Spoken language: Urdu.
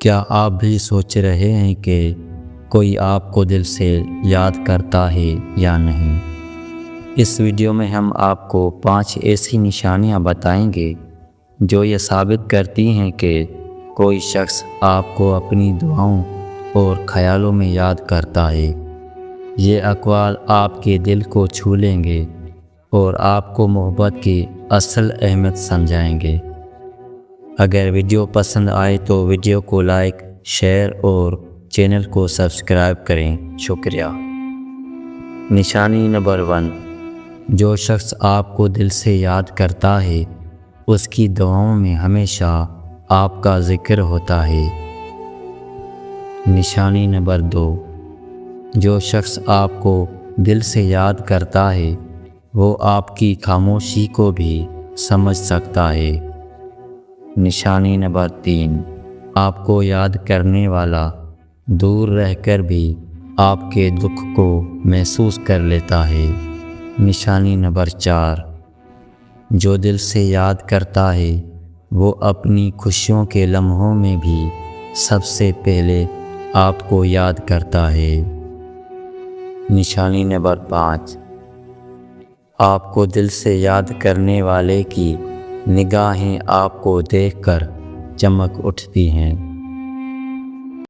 کیا آپ بھی سوچ رہے ہیں کہ کوئی آپ کو دل سے یاد کرتا ہے یا نہیں؟ اس ویڈیو میں ہم آپ کو 5 ایسی نشانیاں بتائیں گے جو یہ ثابت کرتی ہیں کہ کوئی شخص آپ کو اپنی دعاؤں اور خیالوں میں یاد کرتا ہے۔ یہ اقوال آپ کے دل کو چھو لیں گے اور آپ کو محبت کی اصل اہمیت سمجھائیں گے۔ اگر ویڈیو پسند آئے تو ویڈیو کو لائک، شیئر اور چینل کو سبسکرائب کریں۔ شکریہ۔ نشانی نمبر 1، جو شخص آپ کو دل سے یاد کرتا ہے اس کی دعاؤں میں ہمیشہ آپ کا ذکر ہوتا ہے۔ نشانی نمبر 2، جو شخص آپ کو دل سے یاد کرتا ہے وہ آپ کی خاموشی کو بھی سمجھ سکتا ہے۔ نشانی نمبر 3، آپ کو یاد کرنے والا دور رہ کر بھی آپ کے دکھ کو محسوس کر لیتا ہے۔ نشانی نمبر 4، جو دل سے یاد کرتا ہے وہ اپنی خوشیوں کے لمحوں میں بھی سب سے پہلے آپ کو یاد کرتا ہے۔ نشانی نمبر 5، آپ کو دل سے یاد کرنے والے کی نگاہیں آپ کو دیکھ کر چمک اٹھتی ہیں۔